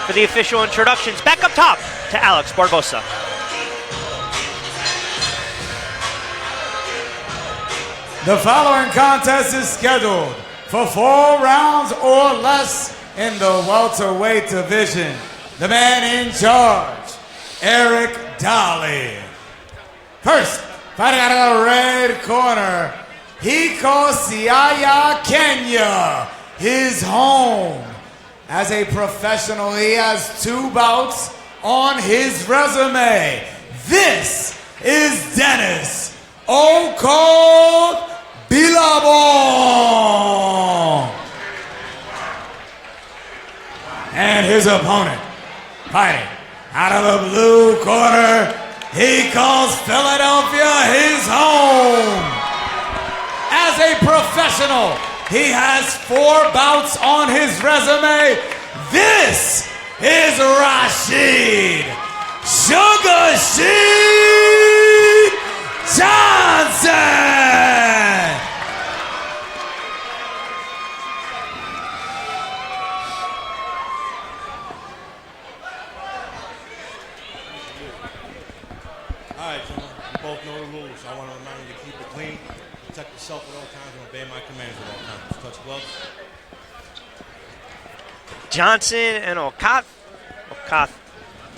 for the official introductions. Back up top to Alex Barbosa. The following contest is scheduled for 4 rounds or less in the welterweight division. The man in charge, Eric Dolly. First, fighting out of the red corner, he calls Siaya, Kenya, his home. As a professional, he has 2 bouts on his resume. This is Dennis Okoth Billabong. And his opponent, fighting out of the blue corner, he calls Philadelphia his home. As a professional, he has 4 bouts on his resume. This is Rasheed Sugar Sheed Johnson. All right, gentlemen, you both know the rules. I want to remind you to keep it clean, protect yourself at all times, and obey my commands at all times. Touch gloves. Johnson and Okoth. Okoth,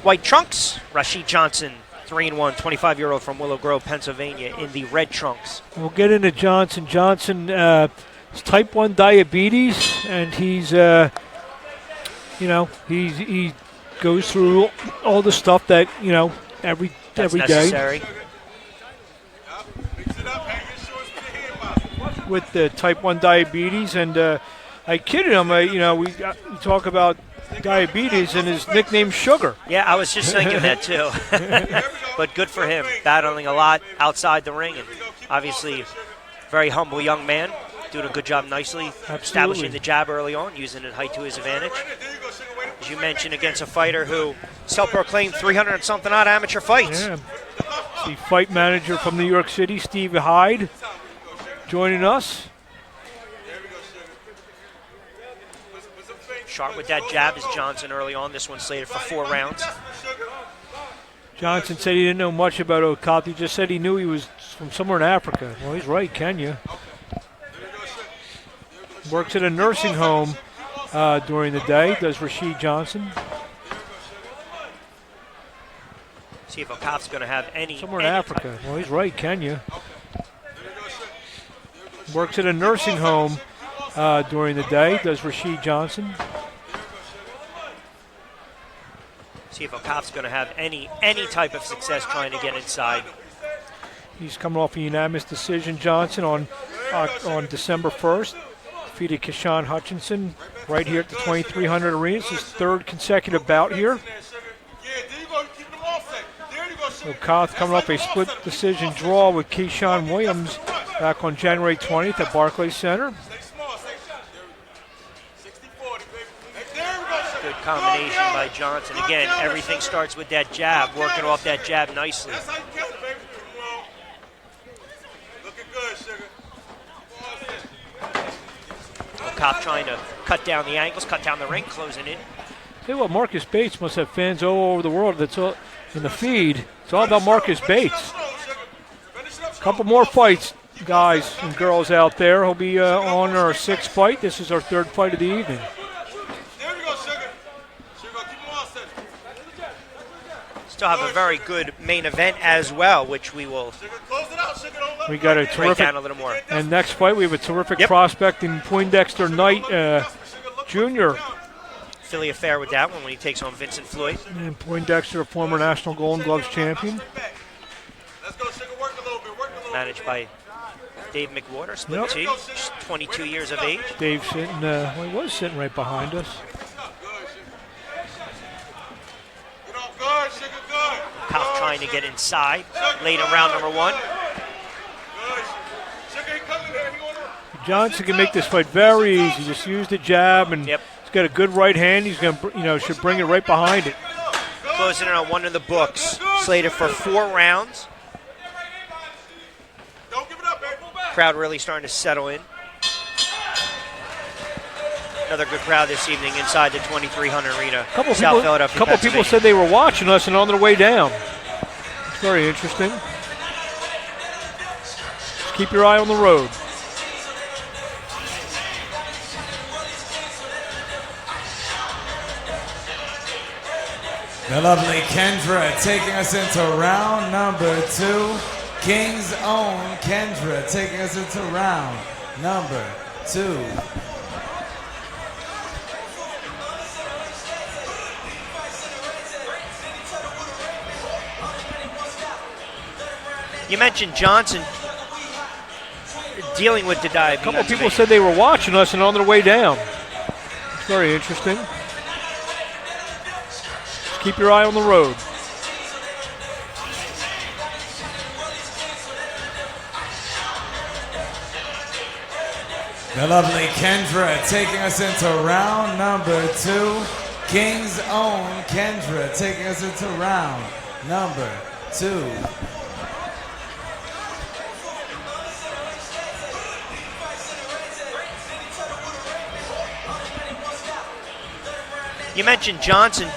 white trunks. Rasheed Johnson, 3-1, 25-year-old from Willow Grove, Pennsylvania, in the red trunks. We'll get into Johnson. Johnson has type 1 diabetes, and he's, he goes through all the stuff that, every necessary. day. With the type 1 diabetes, and I kidded him. We talk about diabetes, and his nickname Sugar. Yeah, I was just thinking that too. But good for him, battling a lot outside the ring, and obviously very humble young man, doing a good job nicely, establishing the jab early on, using it height to his advantage. As you mentioned, against a fighter who self-proclaimed 300-something odd amateur fights. Yeah. The fight manager from New York City, Steve Hyde, joining us. Sharp with that jab is Johnson early on. This one slated for 4 rounds. Johnson said he didn't know much about Okoth. He just said he knew he was from somewhere in Africa. Well, he's right, Kenya. Works at a nursing home during the day, does Rasheed Johnson. See if Okoth's going to have any. Somewhere in Africa. Well, he's right, Kenya. Works at a nursing home during the day, does Rasheed Johnson. See if Okoth's going to have any type of success trying to get inside. He's coming off a unanimous decision, Johnson, on December 1st. Defeated Keyshawn Hutchinson right here at the 2300 Arena. It's his 3rd consecutive bout here. Okoth coming off a split decision draw with Keyshawn Williams back on January 20th at Barclays Center. Good combination by Johnson. Again, everything starts with that jab, working off that jab nicely. Okoth trying to cut down the angles, cut down the ring, closing in. Tell you what, Marcus Bates must have fans all over the world. That's all in the feed. It's all about Marcus Bates. A couple more fights, guys and girls out there. He'll be on our 6th fight. This is our 3rd fight of the evening. Still have a very good main event as well, which we will we got a break terrific down a little more. And next fight, we have a terrific prospect in Poindexter Knight Jr. Philly affair with that one when he takes on Vincent Floyd. And Poindexter, a former National Golden Gloves champion. Managed by Dave McWater, split T, 22 years of age. Dave sitting, he was sitting right behind us. Okoth trying to get inside late in round number 1. Johnson can make this fight very easy. Just use the jab, and he's got a good right hand. He's going to, should bring it right behind it. Closing in on 1 in the books. Slated for 4 rounds. Crowd really starting to settle in. Another good crowd this evening inside the 2300 Arena, Couple South Philadelphia, people Pennsylvania. said they were watching us and on their way down. It's very interesting. Just keep your eye on the road. The lovely Kendra taking us into round number 2. King's own Kendra taking us into round number 2. You mentioned Johnson dealing with the diabetes. A couple people said they were watching us and on their way down. It's very interesting. Just keep your eye on the road. The lovely Kendra taking us into round number 2. King's own Kendra taking us into round number 2. You mentioned Johnson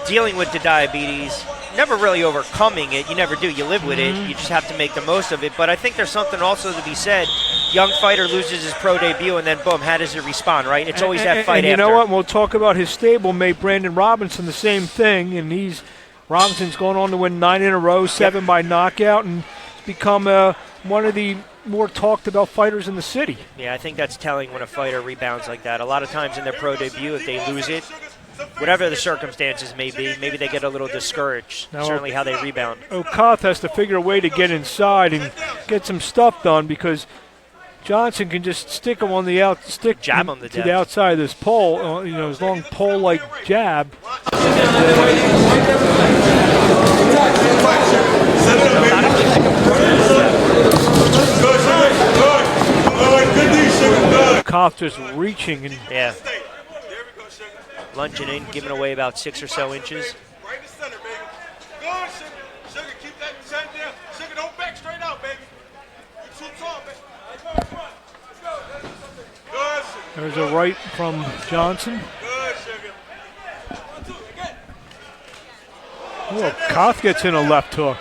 dealing with the diabetes, never really overcoming it. You never do. You live with it. You just have to make the most of it. But I think there's something also to be said. Young fighter loses his pro debut, and then boom, how does it respond, right? It's always that fight and after. You know what? We'll talk about his stablemate, Brandon Robinson, the same thing. And Robinson's going on to win 9 in a row, 7 by knockout, and become one of the more talked about fighters in the city. Yeah, I think that's telling when a fighter rebounds like that. A lot of times in their pro debut, if they lose it, whatever the circumstances may be, maybe they get a little discouraged. Now, certainly how they rebound. Okoth has to figure a way to get inside and get some stuff done, because Johnson can just stick him on the jab him to the outside of this pole, his long pole-like jab. Okoth just reaching and lunging in, giving away about 6 or so inches. Right in the center, baby. Go on, Sugar. Sugar, keep that chin down. Sugar, don't back straight out, baby. You're too tall, baby. Come on. Let's go. Go on, Sugar. There's a right from Johnson. Good, Sugar. 1, 2, again. Okoth gets in a left hook.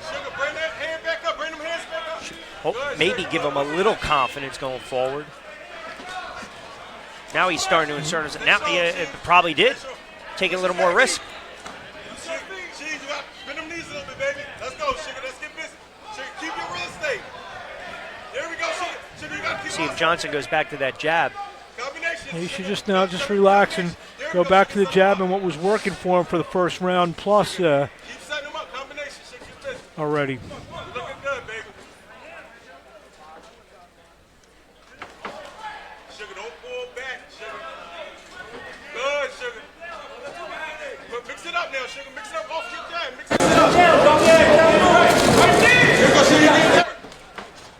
Sugar, bring that hand back up. Bring them hands back up. Maybe give him a little confidence going forward. Now he's starting to insert himself. Now it probably did. Taking a little more risk. Bend them knees a little bit, baby. Let's go, Sugar. Let's get busy. Sugar, keep your real estate. There we go, Sugar. Sugar, you got to keep See if Johnson goes back to that jab. He should just relax and go back to the jab and what was working for him for the first round plus Keep setting them up. Combination, Sugar. Keep busy. already. You're looking good, baby. Sugar, don't pull back, Sugar. Good, Sugar. But mix it up now, Sugar. Mix it up off your time. Mix it up. Right there. Sugar,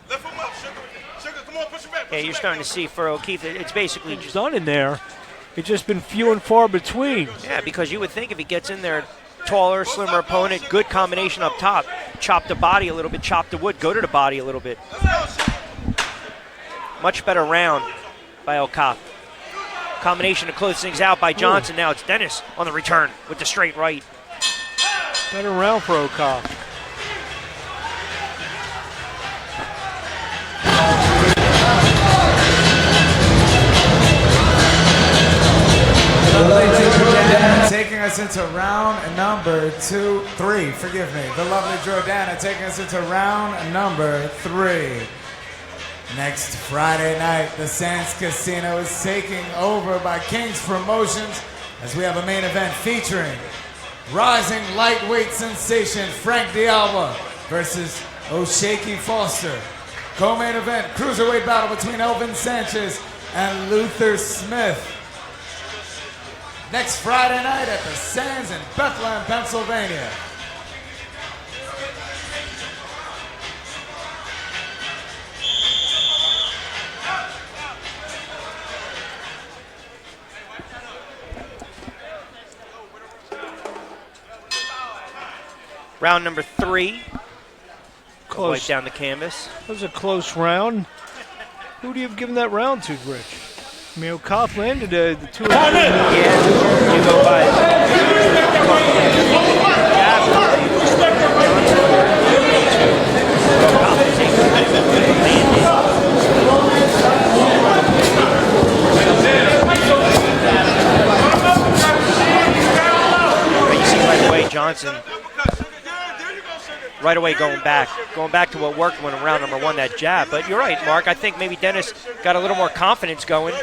lift him up, Sugar. Sugar, come on, push him back. Yeah, you're starting to see for O'Keefe, it's basically just Done in there. It's just been few and far between. Yeah, because you would think if he gets in there, taller, slimmer opponent, good combination up top, chop the body a little bit, chop the wood, go to the body a little bit. Much better round by Okoth. Combination to close things out by Johnson. Now it's Dennis on the return with the straight right. Better round for Okoth. Taking us into round number 3. Forgive me. The lovely Jordana taking us into round number 3. Next Friday night, the Sands Casino is taking over by King's Promotions as we have a main event featuring rising lightweight sensation Frank D'Alba versus O'Shaky Foster. Co-main event, cruiserweight battle between Elvin Sanchez and Luther Smith. Next Friday night at the Sands in Bethlehem, Pennsylvania. Round number 3. Close. Wipe down the canvas. That was a close round. Who do you have given that round to, Rich? I mean, Okoth landed the 2. Yeah, you go by. You see right away Johnson right away going back to what worked when round number 1, that jab. But you're right, Mark. I think maybe Dennis got a little more confidence going.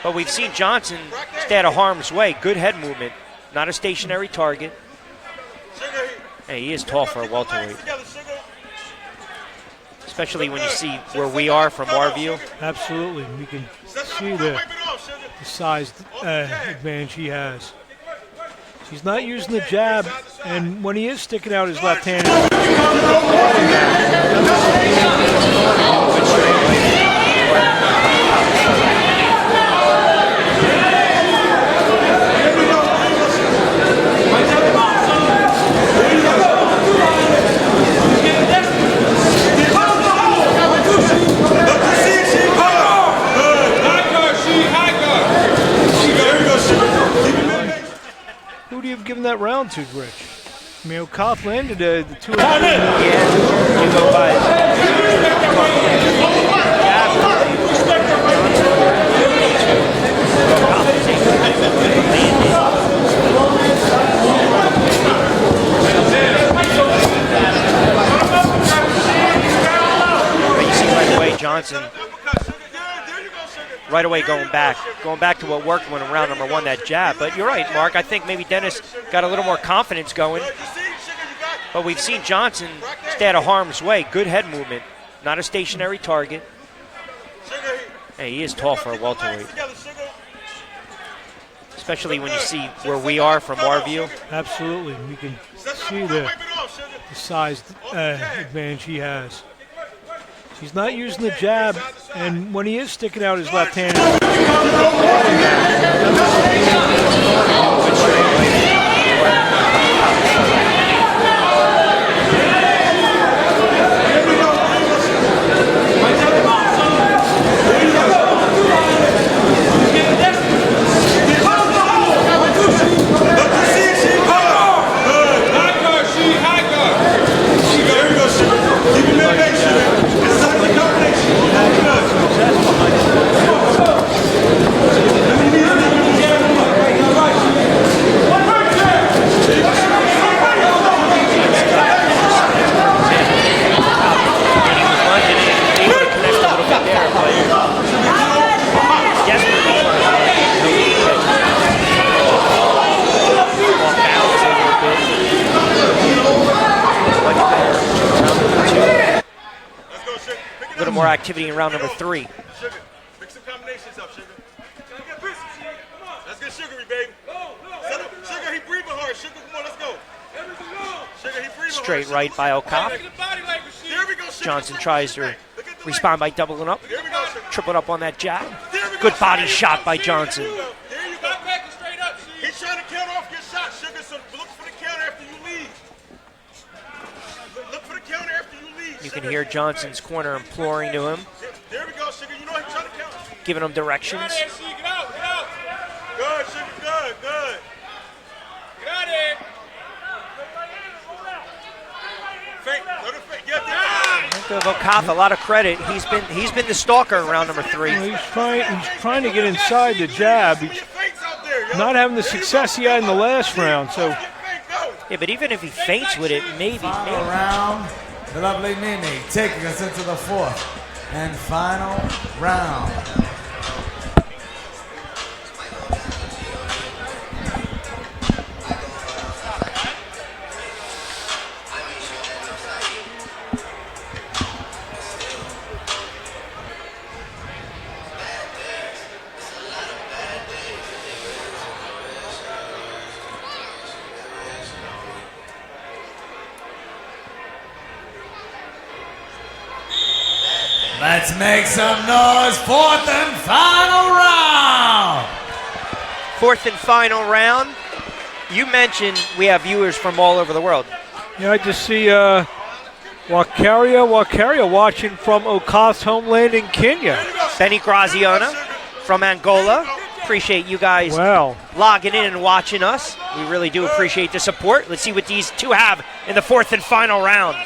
But we've seen Johnson stay out of harm's way. Good head movement, not a stationary target. Hey, he is tall for a welterweight, especially when you see where we are from our view. Absolutely. You can see the size advantage he has. He's not using the jab, and when he is sticking out his left hand, who do you have given that round to, Rich? I mean, Okoth landed the 2. Yeah, you go by. But you see right away Johnson right away going back to what worked when round number 1, that jab. But you're right, Mark. I think maybe Dennis got a little more confidence going. But we've seen Johnson stay out of harm's way. Good head movement, not a stationary target. Hey, he is tall for a welterweight, especially when you see where we are from our view. Absolutely. You can see the size advantage he has. He's not using the jab, and when he is sticking out his left hand, more activity in round number 3. Sugar, mix some combinations up, Sugar. Let's get sugary, baby. Sugar, he breathing hard. Sugar, come on, let's go. Sugar, he breathing Straight hard. right by Okoth. There we go, Sugar. Johnson tries to respond by doubling up. There we go, Sugar. Triple up on that jab. There we go, Good body Sugar. shot by Johnson. There you go. He's trying to count off your shot, Sugar, so look for the counter after you leave. Look for the counter after you leave. You can hear Johnson's corner imploring to him, There we go, Sugar. You know he's trying to count. giving him directions. Get out. Good, Sugar, good. Get out of here. Fake, let him fake. Get there. Give Okoth a lot of credit. He's been the stalker in round number 3. he's trying to get inside the jab. He's not having the success he had in the last round. So, Yeah, but even if he faints with it, maybe. Final round. The lovely Mimi taking us into the 4th and final round. Let's make some noise. 4th and final round. 4th and final round. You mentioned we have viewers from all over the world. yeah, I just see Wakaria watching from Okoth's homeland in Kenya. Benny Graziano from Angola. Appreciate you guys logging in and watching us. We really do appreciate the support. Let's see what these two have in the fourth and final round.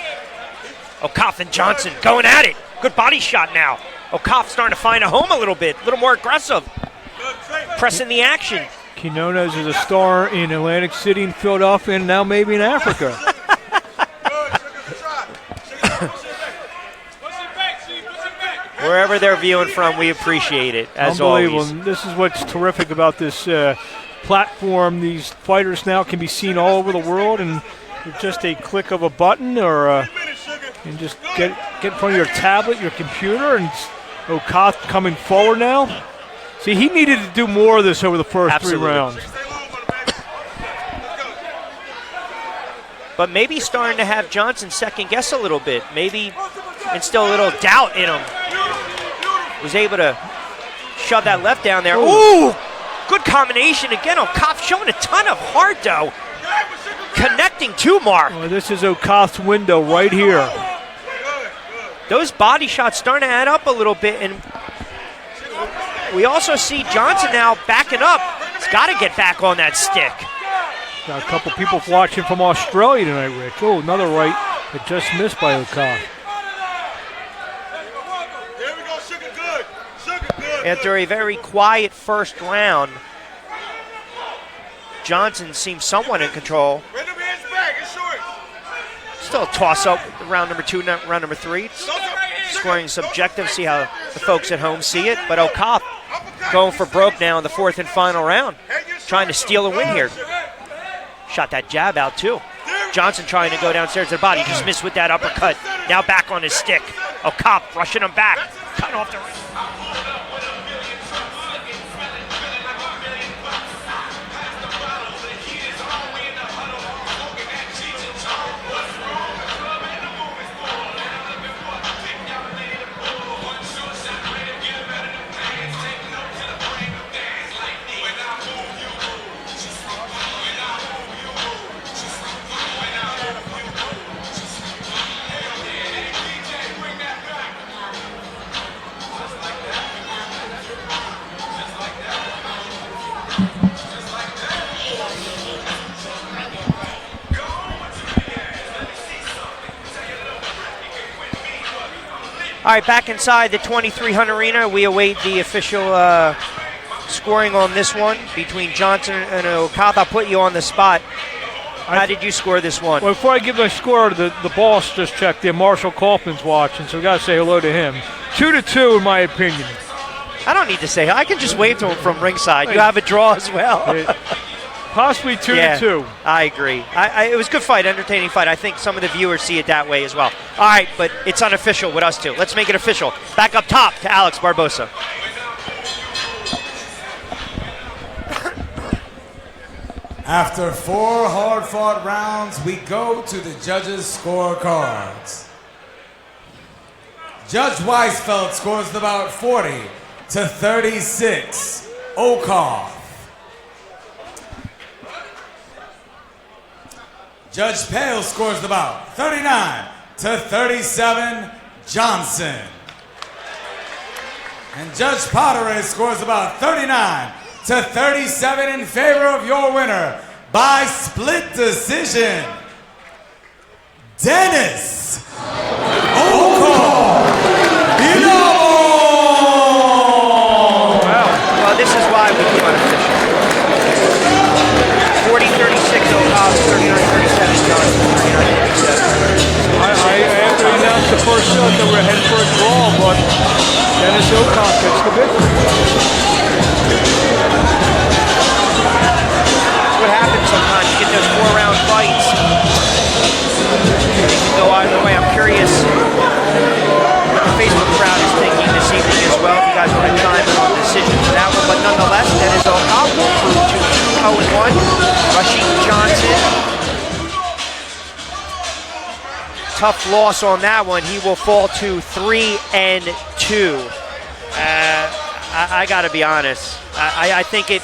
Okoth and Johnson going at it. Good body shot now. Okoth starting to find a home a little more aggressive. Pressing the action. Quinones is a star in Atlantic City and Philadelphia and now maybe in Africa. Wherever they're viewing from, we appreciate it, as Unbelievable. always. And this is what's terrific about this platform. These fighters now can be seen all over the world, and with just a click of a button or and just get in front of your tablet, your computer, and Okoth coming forward now. See, he needed to do more of this over the first 3 rounds. But maybe starting to have Johnson second guess a little bit. Maybe instill a little doubt in him. Was able to shove that left down there. Ooh! Good combination again. Okoth showing a ton of heart, though. Connecting to Mark. Well, this is Okoth's window right here. Those body shots starting to add up a little bit, and we also see Johnson now backing up. He's got to get back on that stick. Got a couple people watching from Australia tonight, Rich. Oh, another right that just missed by Okoth. After a very quiet first round, Johnson seems somewhat in control. Still a toss-up round number 2, round number 3. Scoring subjective, see how the folks at home see it. But Okoth going for broke now in the fourth and final round. Trying to steal a win here. Shot that jab out too. Johnson trying to go downstairs to the body. Just missed with that uppercut. Now back on his stick. Okoth rushing him back. Cutting off the wrist. All right, back inside the 2300 arena, we await the official scoring on this one between Johnson and Okoth. I'll put you on the spot. How did you score this one? Well, before I give my score, the boss just checked in. Marshall Kaufman's watching, so we got to say hello to him. 2-2 in my opinion. I don't need to say. I can just wave to him from ringside. You have a draw as well. Possibly 2-2. I agree. It was a good fight, entertaining fight. I think some of the viewers see it that way as well. All right, but it's unofficial with us two. Let's make it official. Back up top to Alex Barbosa. After 4 hard-fought rounds, we go to the judges' scorecards. Judge Weisfeld scores the bout 40-36. Okoth. Judge Pale scores the bout 39-37. Johnson. And Judge Potteray scores the bout 39-37 in favor of your winner by split decision, Dennis Okoth Billabong. Well, this is why we keep unofficial. 40-36 Okoth, 39-37 Johnson, 39-37. After we announced the first shot that we're heading for a draw, but Dennis Okoth gets the victory. That's what happens sometimes. You get those 4-round fights. They can go either way. I'm curious what the Facebook crowd is thinking this evening as well. If you guys want to chime in on the decision for that one. But nonetheless, Dennis Okoth will prove to 2-0-1. Rasheed Johnson. Tough loss on that one. He will fall to 3-2. I got to be honest. I think it